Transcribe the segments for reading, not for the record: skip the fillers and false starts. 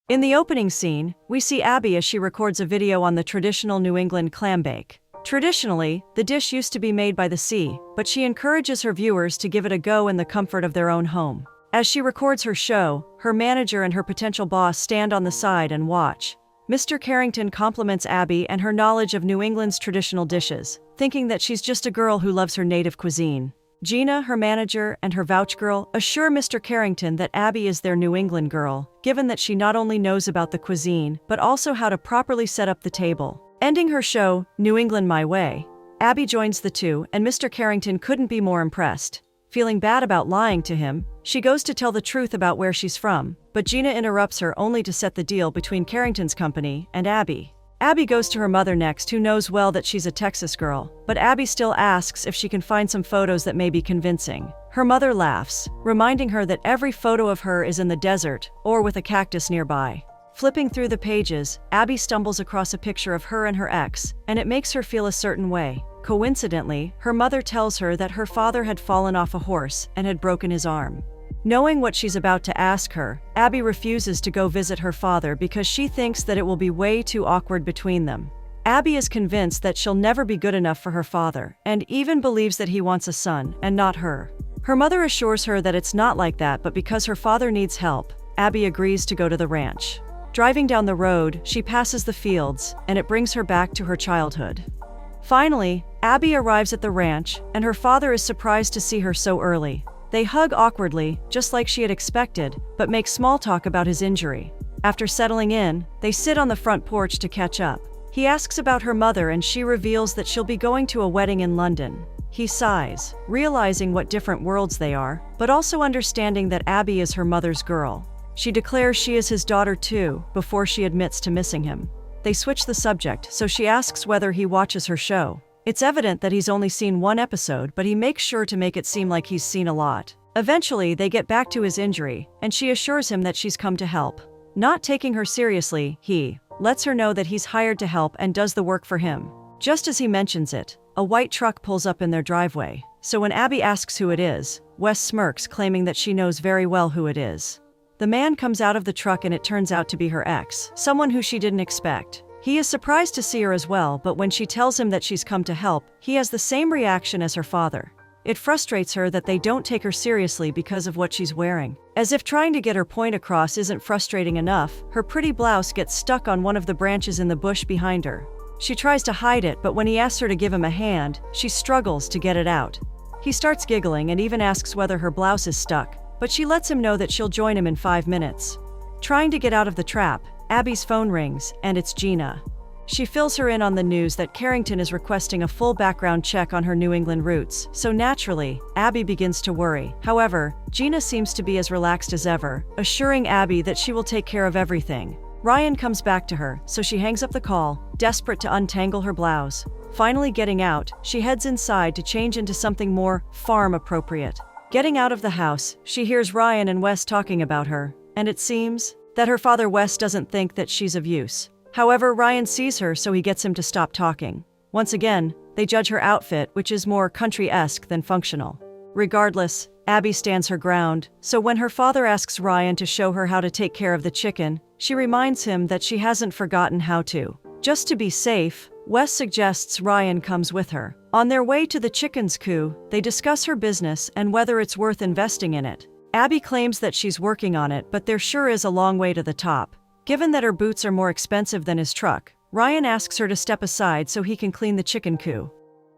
In the opening scene, we see Abby as she records a video on the traditional New England clam bake. Traditionally, the dish used to be made by the sea, but she encourages her viewers to give it a go in the comfort of their own home. As she records her show, her manager and her potential boss stand on the side and watch. Mr. Carrington compliments Abby and her knowledge of New England's traditional dishes, thinking that she's just a girl who loves her native cuisine. Gina, her manager, and her vouch girl assure Mr. Carrington that Abby is their New England girl, given that she not only knows about the cuisine, but also how to properly set up the table. Ending her show, New England My Way, Abby joins the two, and Mr. Carrington couldn't be more impressed. Feeling bad about lying to him, she goes to tell the truth about where she's from, but Gina interrupts her only to set the deal between Carrington's company and Abby. Abby goes to her mother next, who knows well that she's a Texas girl, but Abby still asks if she can find some photos that may be convincing. Her mother laughs, reminding her that every photo of her is in the desert or with a cactus nearby. Flipping through the pages, Abby stumbles across a picture of her and her ex, and it makes her feel a certain way. Coincidentally, her mother tells her that her father had fallen off a horse and had broken his arm. Knowing what she's about to ask her, Abby refuses to go visit her father because she thinks that it will be way too awkward between them. Abby is convinced that she'll never be good enough for her father, and even believes that he wants a son, and not her. Her mother assures her that it's not like that, but because her father needs help, Abby agrees to go to the ranch. Driving down the road, she passes the fields, and it brings her back to her childhood. Finally, Abby arrives at the ranch, and her father is surprised to see her so early. They hug awkwardly, just like she had expected, but make small talk about his injury. After settling in, they sit on the front porch to catch up. He asks about her mother, and she reveals that she'll be going to a wedding in London. He sighs, realizing what different worlds they are, but also understanding that Abby is her mother's girl. She declares she is his daughter too, before she admits to missing him. They switch the subject, so she asks whether he watches her show. It's evident that he's only seen one episode, but he makes sure to make it seem like he's seen a lot. Eventually, they get back to his injury, and she assures him that she's come to help. Not taking her seriously, he lets her know that he's hired to help and does the work for him. Just as he mentions it, a white truck pulls up in their driveway. So when Abby asks who it is, Wes smirks, claiming that she knows very well who it is. The man comes out of the truck, and it turns out to be her ex, someone who she didn't expect. He is surprised to see her as well, but when she tells him that she's come to help, he has the same reaction as her father. It frustrates her that they don't take her seriously because of what she's wearing. As if trying to get her point across isn't frustrating enough, her pretty blouse gets stuck on one of the branches in the bush behind her. She tries to hide it, but when he asks her to give him a hand, she struggles to get it out. He starts giggling and even asks whether her blouse is stuck, but she lets him know that she'll join him in 5 minutes. Trying to get out of the trap, Abby's phone rings, and it's Gina. She fills her in on the news that Carrington is requesting a full background check on her New England roots, so naturally, Abby begins to worry. However, Gina seems to be as relaxed as ever, assuring Abby that she will take care of everything. Ryan comes back to her, so she hangs up the call, desperate to untangle her blouse. Finally getting out, she heads inside to change into something more farm-appropriate. Getting out of the house, she hears Ryan and Wes talking about her, and it seems that her father Wes doesn't think that she's of use. However, Ryan sees her, so he gets him to stop talking. Once again, they judge her outfit, which is more country-esque than functional. Regardless, Abby stands her ground, so when her father asks Ryan to show her how to take care of the chicken, she reminds him that she hasn't forgotten how to. Just to be safe, Wes suggests Ryan comes with her. On their way to the chicken's coop, they discuss her business and whether it's worth investing in it. Abby claims that she's working on it, but there sure is a long way to the top. Given that her boots are more expensive than his truck, Ryan asks her to step aside so he can clean the chicken coop.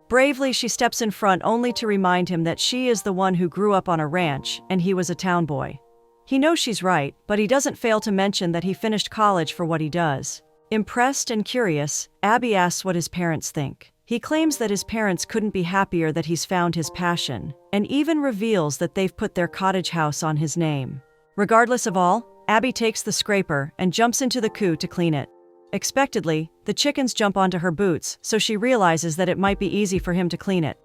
Bravely, she steps in front only to remind him that she is the one who grew up on a ranch and he was a town boy. He knows she's right, but he doesn't fail to mention that he finished college for what he does. Impressed and curious, Abby asks what his parents think. He claims that his parents couldn't be happier that he's found his passion, and even reveals that they've put their cottage house on his name. Regardless of all, Abby takes the scraper and jumps into the coop to clean it. Expectedly, the chickens jump onto her boots, so she realizes that it might be easy for him to clean it.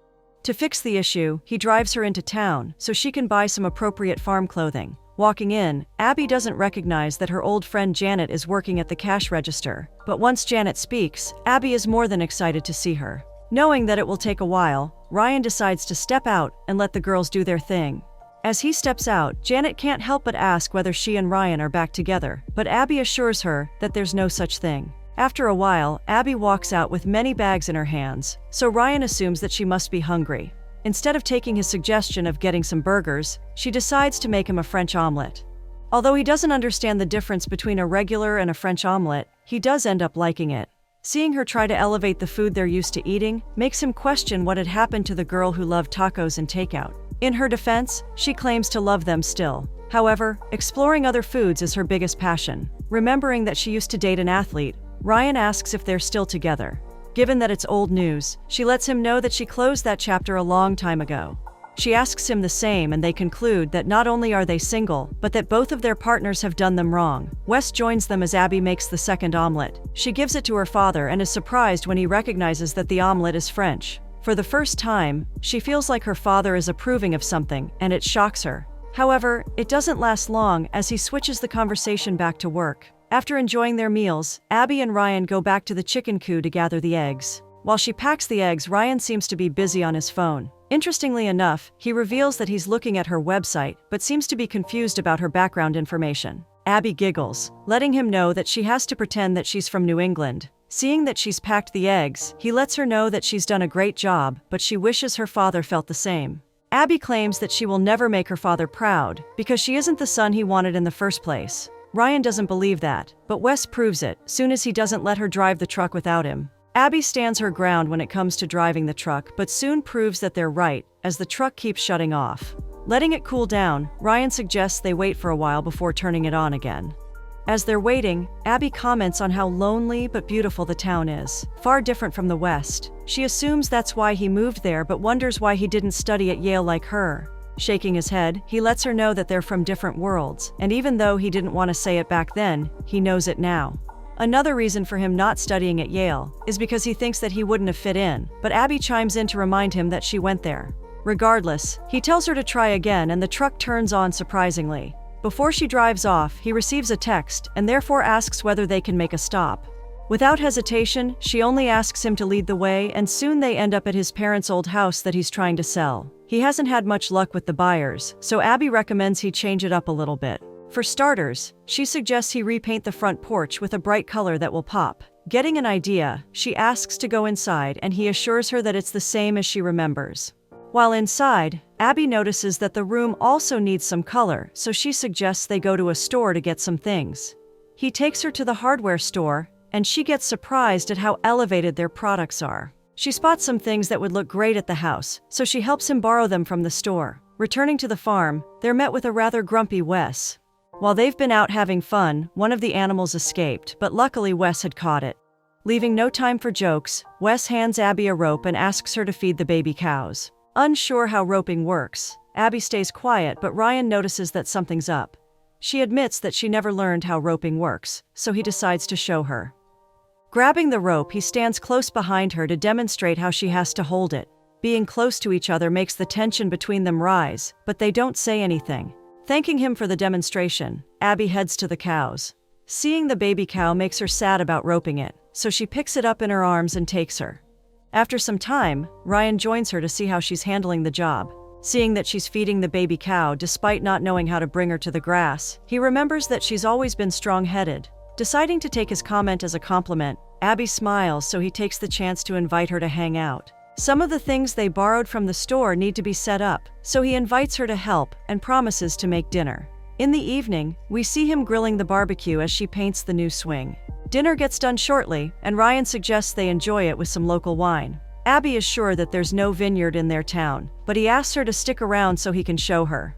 To fix the issue, he drives her into town so she can buy some appropriate farm clothing. Walking in, Abby doesn't recognize that her old friend Janet is working at the cash register, but once Janet speaks, Abby is more than excited to see her. Knowing that it will take a while, Ryan decides to step out and let the girls do their thing. As he steps out, Janet can't help but ask whether she and Ryan are back together, but Abby assures her that there's no such thing. After a while, Abby walks out with many bags in her hands, so Ryan assumes that she must be hungry. Instead of taking his suggestion of getting some burgers, she decides to make him a French omelet. Although he doesn't understand the difference between a regular and a French omelet, he does end up liking it. Seeing her try to elevate the food they're used to eating makes him question what had happened to the girl who loved tacos and takeout. In her defense, she claims to love them still. However, exploring other foods is her biggest passion. Remembering that she used to date an athlete, Ryan asks if they're still together. Given that it's old news, she lets him know that she closed that chapter a long time ago. She asks him the same, and they conclude that not only are they single, but that both of their partners have done them wrong. Wes joins them as Abby makes the second omelet. She gives it to her father and is surprised when he recognizes that the omelet is French. For the first time, she feels like her father is approving of something, and it shocks her. However, it doesn't last long as he switches the conversation back to work. After enjoying their meals, Abby and Ryan go back to the chicken coop to gather the eggs. While she packs the eggs, Ryan seems to be busy on his phone. Interestingly enough, he reveals that he's looking at her website, but seems to be confused about her background information. Abby giggles, letting him know that she has to pretend that she's from New England. Seeing that she's packed the eggs, he lets her know that she's done a great job, but she wishes her father felt the same. Abby claims that she will never make her father proud, because she isn't the son he wanted in the first place. Ryan doesn't believe that, but Wes proves it, soon as he doesn't let her drive the truck without him. Abby stands her ground when it comes to driving the truck, but soon proves that they're right, as the truck keeps shutting off. Letting it cool down, Ryan suggests they wait for a while before turning it on again. As they're waiting, Abby comments on how lonely but beautiful the town is, far different from the West. She assumes that's why he moved there, but wonders why he didn't study at Yale like her. Shaking his head, he lets her know that they're from different worlds, and even though he didn't want to say it back then, he knows it now. Another reason for him not studying at Yale is because he thinks that he wouldn't have fit in, but Abby chimes in to remind him that she went there. Regardless, he tells her to try again and the truck turns on surprisingly. Before she drives off, he receives a text and therefore asks whether they can make a stop. Without hesitation, she only asks him to lead the way, and soon they end up at his parents' old house that he's trying to sell. He hasn't had much luck with the buyers, so Abby recommends he change it up a little bit. For starters, she suggests he repaint the front porch with a bright color that will pop. Getting an idea, she asks to go inside and he assures her that it's the same as she remembers. While inside, Abby notices that the room also needs some color, so she suggests they go to a store to get some things. He takes her to the hardware store, and she gets surprised at how elevated their products are. She spots some things that would look great at the house, so she helps him borrow them from the store. Returning to the farm, they're met with a rather grumpy Wes. While they've been out having fun, one of the animals escaped, but luckily Wes had caught it. Leaving no time for jokes, Wes hands Abby a rope and asks her to feed the baby cows. Unsure how roping works, Abby stays quiet, but Ryan notices that something's up. She admits that she never learned how roping works, so he decides to show her. Grabbing the rope, he stands close behind her to demonstrate how she has to hold it. Being close to each other makes the tension between them rise, but they don't say anything. Thanking him for the demonstration, Abby heads to the cows. Seeing the baby cow makes her sad about roping it, so she picks it up in her arms and takes her. After some time, Ryan joins her to see how she's handling the job. Seeing that she's feeding the baby cow despite not knowing how to bring her to the grass, he remembers that she's always been strong-headed. Deciding to take his comment as a compliment, Abby smiles, so he takes the chance to invite her to hang out. Some of the things they borrowed from the store need to be set up, so he invites her to help and promises to make dinner. In the evening, we see him grilling the barbecue as she paints the new swing. Dinner gets done shortly, and Ryan suggests they enjoy it with some local wine. Abby is sure that there's no vineyard in their town, but he asks her to stick around so he can show her.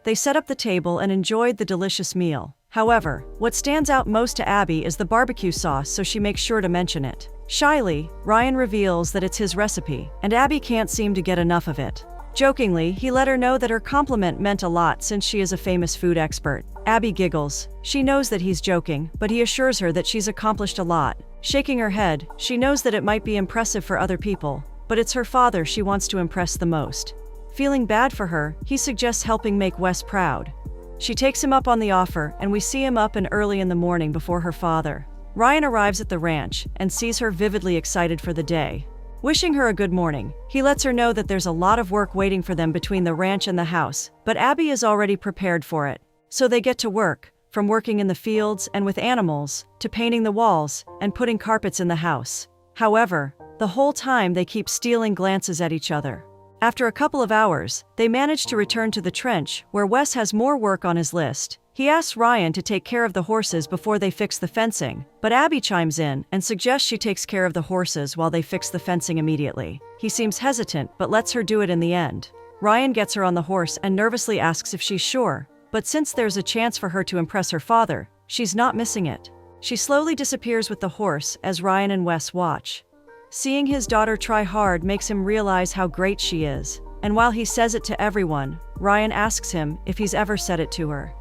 They set up the table and enjoyed the delicious meal. However, what stands out most to Abby is the barbecue sauce, so she makes sure to mention it. Shyly, Ryan reveals that it's his recipe, and Abby can't seem to get enough of it. Jokingly, he let her know that her compliment meant a lot since she is a famous food expert. Abby giggles. She knows that he's joking, but he assures her that she's accomplished a lot. Shaking her head, she knows that it might be impressive for other people, but it's her father she wants to impress the most. Feeling bad for her, he suggests helping make Wes proud. She takes him up on the offer, and we see him up and early in the morning before her father. Ryan arrives at the ranch and sees her vividly excited for the day. Wishing her a good morning, he lets her know that there's a lot of work waiting for them between the ranch and the house, but Abby is already prepared for it. So they get to work, from working in the fields and with animals, to painting the walls and putting carpets in the house. However, the whole time they keep stealing glances at each other. After a couple of hours, they manage to return to the trench, where Wes has more work on his list. He asks Ryan to take care of the horses before they fix the fencing, but Abby chimes in and suggests she takes care of the horses while they fix the fencing immediately. He seems hesitant but lets her do it in the end. Ryan gets her on the horse and nervously asks if she's sure, but since there's a chance for her to impress her father, she's not missing it. She slowly disappears with the horse as Ryan and Wes watch. Seeing his daughter try hard makes him realize how great she is, and while he says it to everyone, Ryan asks him if he's ever said it to her.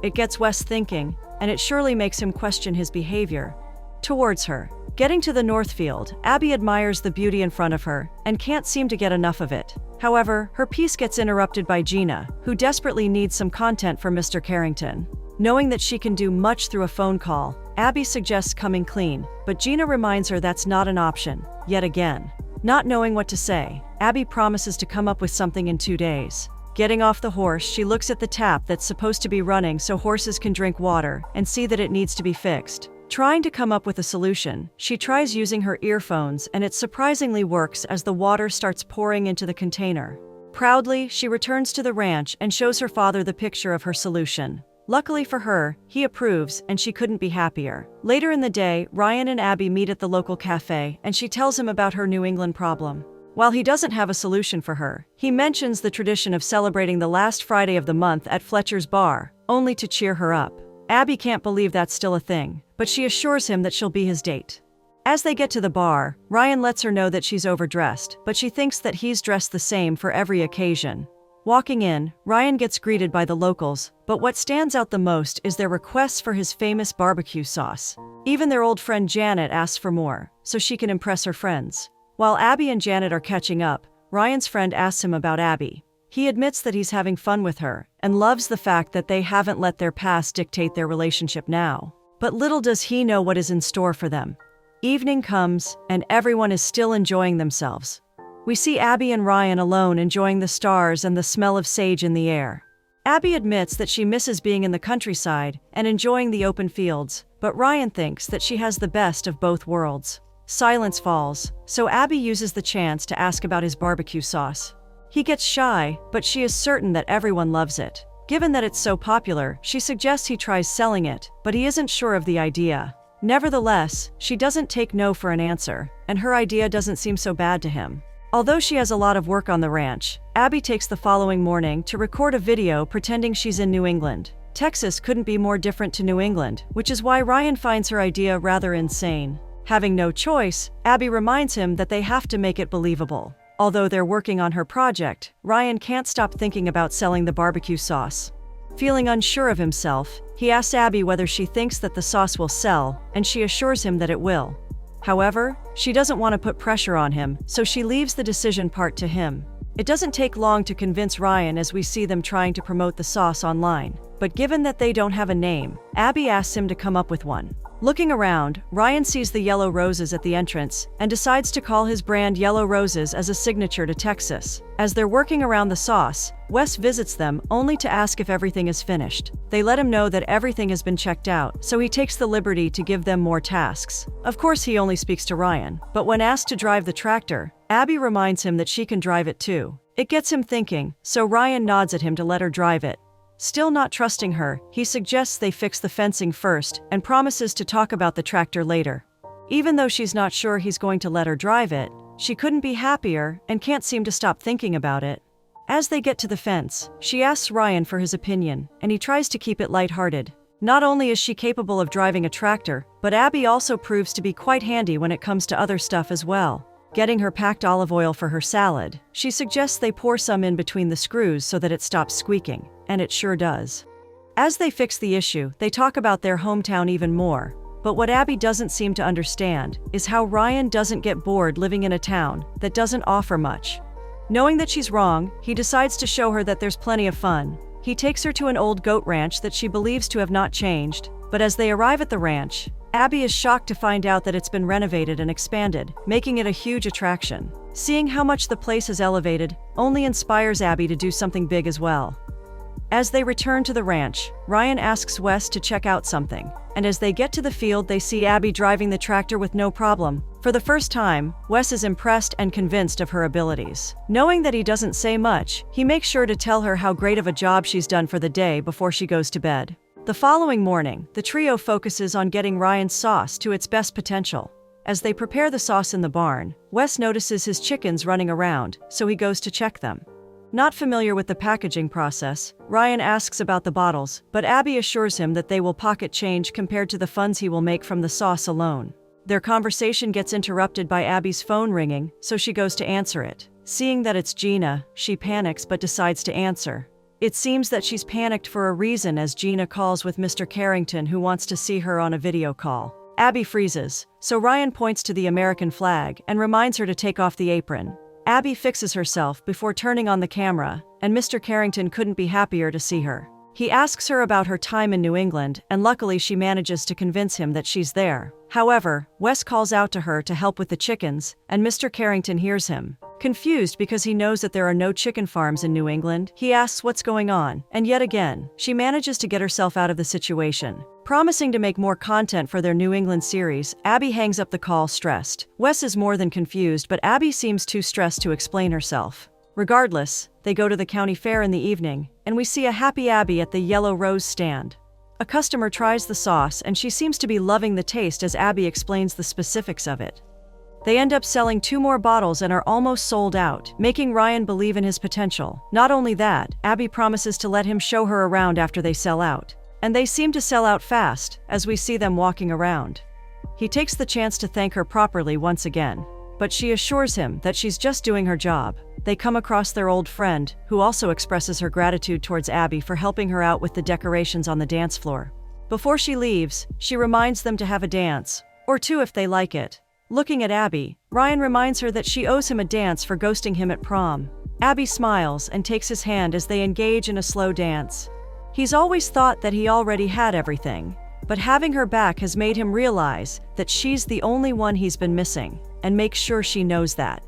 It gets Wes thinking, and it surely makes him question his behavior towards her. Getting to the Northfield, Abby admires the beauty in front of her and can't seem to get enough of it. However, her peace gets interrupted by Gina, who desperately needs some content from Mr. Carrington. Knowing that she can do much through a phone call, Abby suggests coming clean, but Gina reminds her that's not an option, yet again. Not knowing what to say, Abby promises to come up with something in 2 days. Getting off the horse, she looks at the tap that's supposed to be running so horses can drink water and see that it needs to be fixed. Trying to come up with a solution, she tries using her earphones and it surprisingly works as the water starts pouring into the container. Proudly, she returns to the ranch and shows her father the picture of her solution. Luckily for her, he approves and she couldn't be happier. Later in the day, Ryan and Abby meet at the local cafe and she tells him about her New England problem. While he doesn't have a solution for her, he mentions the tradition of celebrating the last Friday of the month at Fletcher's bar, only to cheer her up. Abby can't believe that's still a thing, but she assures him that she'll be his date. As they get to the bar, Ryan lets her know that she's overdressed, but she thinks that he's dressed the same for every occasion. Walking in, Ryan gets greeted by the locals, but what stands out the most is their requests for his famous barbecue sauce. Even their old friend Janet asks for more, so she can impress her friends. While Abby and Janet are catching up, Ryan's friend asks him about Abby. He admits that he's having fun with her, and loves the fact that they haven't let their past dictate their relationship now. But little does he know what is in store for them. Evening comes, and everyone is still enjoying themselves. We see Abby and Ryan alone enjoying the stars and the smell of sage in the air. Abby admits that she misses being in the countryside and enjoying the open fields, but Ryan thinks that she has the best of both worlds. Silence falls, so Abby uses the chance to ask about his barbecue sauce. He gets shy, but she is certain that everyone loves it. Given that it's so popular, she suggests he tries selling it, but he isn't sure of the idea. Nevertheless, she doesn't take no for an answer, and her idea doesn't seem so bad to him. Although she has a lot of work on the ranch, Abby takes the following morning to record a video pretending she's in New England. Texas couldn't be more different to New England, which is why Ryan finds her idea rather insane. Having no choice, Abby reminds him that they have to make it believable. Although they're working on her project, Ryan can't stop thinking about selling the barbecue sauce. Feeling unsure of himself, he asks Abby whether she thinks that the sauce will sell, and she assures him that it will. However, she doesn't want to put pressure on him, so she leaves the decision part to him. It doesn't take long to convince Ryan as we see them trying to promote the sauce online. But given that they don't have a name, Abby asks him to come up with one. Looking around, Ryan sees the yellow roses at the entrance and decides to call his brand Yellow Roses as a signature to Texas. As they're working around the sauce, Wes visits them only to ask if everything is finished. They let him know that everything has been checked out, so he takes the liberty to give them more tasks. Of course, he only speaks to Ryan, but when asked to drive the tractor, Abby reminds him that she can drive it too. It gets him thinking, so Ryan nods at him to let her drive it. Still not trusting her, he suggests they fix the fencing first and promises to talk about the tractor later. Even though she's not sure he's going to let her drive it, she couldn't be happier and can't seem to stop thinking about it. As they get to the fence, she asks Ryan for his opinion, and he tries to keep it lighthearted. Not only is she capable of driving a tractor, but Abby also proves to be quite handy when it comes to other stuff as well. Getting her packed olive oil for her salad, she suggests they pour some in between the screws so that it stops squeaking, and it sure does. As they fix the issue, they talk about their hometown even more, but what Abby doesn't seem to understand is how Ryan doesn't get bored living in a town that doesn't offer much. Knowing that she's wrong, he decides to show her that there's plenty of fun. He takes her to an old goat ranch that she believes to have not changed, but as they arrive at the ranch, Abby is shocked to find out that it's been renovated and expanded, making it a huge attraction. Seeing how much the place is elevated only inspires Abby to do something big as well. As they return to the ranch, Ryan asks Wes to check out something, and as they get to the field they see Abby driving the tractor with no problem. For the first time, Wes is impressed and convinced of her abilities. Knowing that he doesn't say much, he makes sure to tell her how great of a job she's done for the day before she goes to bed. The following morning, the trio focuses on getting Ryan's sauce to its best potential. As they prepare the sauce in the barn, Wes notices his chickens running around, so he goes to check them. Not familiar with the packaging process, Ryan asks about the bottles, but Abby assures him that they will pocket change compared to the funds he will make from the sauce alone. Their conversation gets interrupted by Abby's phone ringing, so she goes to answer it. Seeing that it's Gina, she panics but decides to answer. It seems that she's panicked for a reason as Gina calls with Mr. Carrington, who wants to see her on a video call. Abby freezes, so Ryan points to the American flag and reminds her to take off the apron. Abby fixes herself before turning on the camera, and Mr. Carrington couldn't be happier to see her. He asks her about her time in New England, and luckily she manages to convince him that she's there. However, Wes calls out to her to help with the chickens, and Mr. Carrington hears him. Confused because he knows that there are no chicken farms in New England, he asks what's going on, and yet again, she manages to get herself out of the situation. Promising to make more content for their New England series, Abby hangs up the call stressed. Wes is more than confused, but Abby seems too stressed to explain herself. Regardless, they go to the county fair in the evening, and we see a happy Abby at the Yellow Rose stand. A customer tries the sauce and she seems to be loving the taste as Abby explains the specifics of it. They end up selling 2 more bottles and are almost sold out, making Ryan believe in his potential. Not only that, Abby promises to let him show her around after they sell out. And they seem to sell out fast, as we see them walking around. He takes the chance to thank her properly once again, but she assures him that she's just doing her job. They come across their old friend, who also expresses her gratitude towards Abby for helping her out with the decorations on the dance floor. Before she leaves, she reminds them to have a dance, or 2 if they like it. Looking at Abby, Ryan reminds her that she owes him a dance for ghosting him at prom. Abby smiles and takes his hand as they engage in a slow dance. He's always thought that he already had everything, but having her back has made him realize that she's the only one he's been missing, and makes sure she knows that.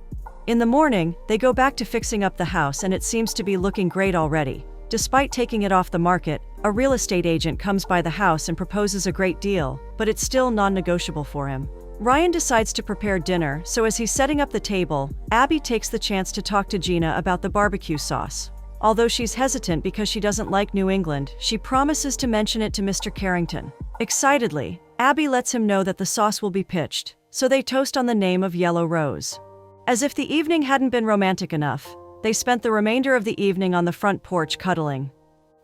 In the morning, they go back to fixing up the house and it seems to be looking great already. Despite taking it off the market, a real estate agent comes by the house and proposes a great deal, but it's still non-negotiable for him. Ryan decides to prepare dinner, so as he's setting up the table, Abby takes the chance to talk to Gina about the barbecue sauce. Although she's hesitant because she doesn't like New England, she promises to mention it to Mr. Carrington. Excitedly, Abby lets him know that the sauce will be pitched, so they toast on the name of Yellow Rose. As if the evening hadn't been romantic enough, they spent the remainder of the evening on the front porch cuddling.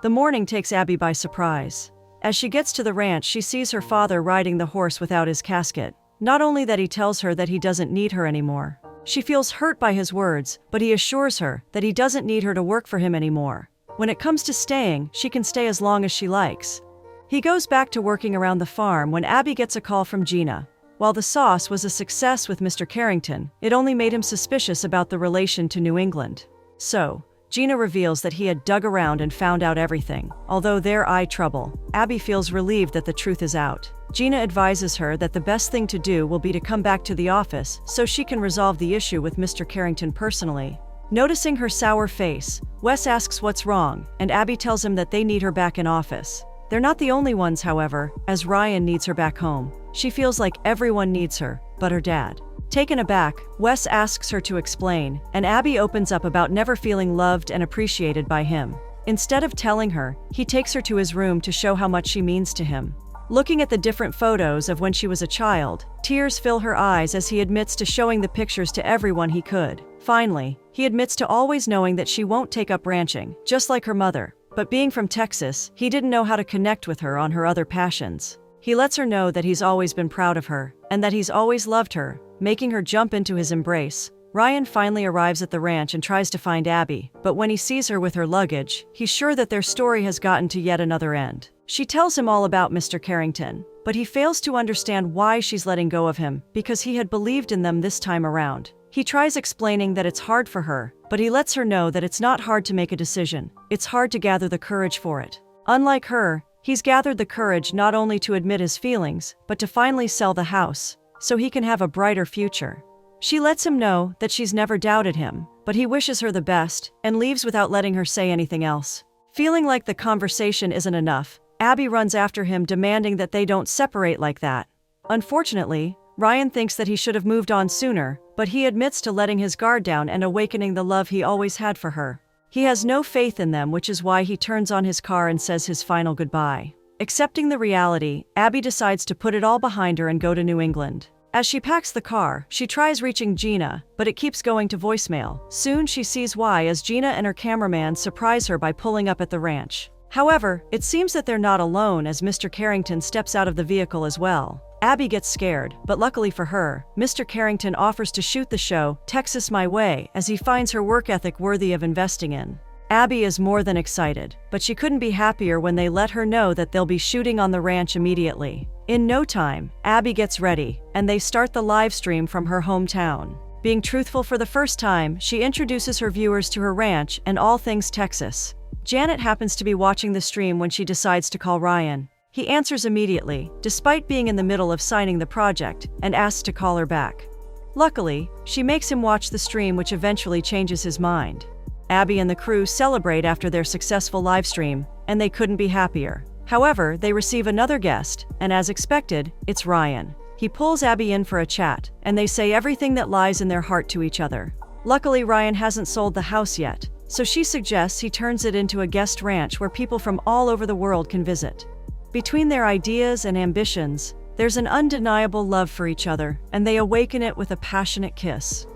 The morning takes Abby by surprise. As she gets to the ranch, she sees her father riding the horse without his casket. Not only that he tells her that he doesn't need her anymore. She feels hurt by his words, but he assures her that he doesn't need her to work for him anymore. When it comes to staying, she can stay as long as she likes. He goes back to working around the farm when Abby gets a call from Gina. While the sauce was a success with Mr. Carrington, it only made him suspicious about the relation to New England. So, Gina reveals that he had dug around and found out everything. Although they're eye trouble, Abby feels relieved that the truth is out. Gina advises her that the best thing to do will be to come back to the office so she can resolve the issue with Mr. Carrington personally. Noticing her sour face, Wes asks what's wrong, and Abby tells him that they need her back in office. They're not the only ones, however, as Ryan needs her back home. She feels like everyone needs her, but her dad. Taken aback, Wes asks her to explain, and Abby opens up about never feeling loved and appreciated by him. Instead of telling her, he takes her to his room to show how much she means to him. Looking at the different photos of when she was a child, tears fill her eyes as he admits to showing the pictures to everyone he could. Finally, he admits to always knowing that she won't take up ranching, just like her mother. But being from Texas, he didn't know how to connect with her on her other passions. He lets her know that he's always been proud of her, and that he's always loved her, making her jump into his embrace. Ryan finally arrives at the ranch and tries to find Abby, but when he sees her with her luggage, he's sure that their story has gotten to yet another end. She tells him all about Mr. Carrington, but he fails to understand why she's letting go of him, because he had believed in them this time around. He tries explaining that it's hard for her, but he lets her know that it's not hard to make a decision. It's hard to gather the courage for it. Unlike her, He's gathered the courage not only to admit his feelings, but to finally sell the house, so he can have a brighter future. She lets him know that she's never doubted him, but he wishes her the best and leaves without letting her say anything else. Feeling like the conversation isn't enough, Abby runs after him demanding that they don't separate like that. Unfortunately, Ryan thinks that he should have moved on sooner, but he admits to letting his guard down and awakening the love he always had for her. He has no faith in them, which is why he turns on his car and says his final goodbye. Accepting the reality, Abby decides to put it all behind her and go to New England. As she packs the car, she tries reaching Gina, but it keeps going to voicemail. Soon she sees why as Gina and her cameraman surprise her by pulling up at the ranch. However, it seems that they're not alone as Mr. Carrington steps out of the vehicle as well. Abby gets scared, but luckily for her, Mr. Carrington offers to shoot the show Texas My Way as he finds her work ethic worthy of investing in. Abby is more than excited, but she couldn't be happier when they let her know that they'll be shooting on the ranch immediately. In no time, Abby gets ready, and they start the live stream from her hometown. Being truthful for the first time, she introduces her viewers to her ranch and all things Texas. Janet happens to be watching the stream when she decides to call Ryan. He answers immediately, despite being in the middle of signing the project, and asks to call her back. Luckily, she makes him watch the stream, which eventually changes his mind. Abby and the crew celebrate after their successful live stream, and they couldn't be happier. However, they receive another guest, and as expected, it's Ryan. He pulls Abby in for a chat, and they say everything that lies in their heart to each other. Luckily, Ryan hasn't sold the house yet, so she suggests he turns it into a guest ranch where people from all over the world can visit. Between their ideas and ambitions, there's an undeniable love for each other, and they awaken it with a passionate kiss.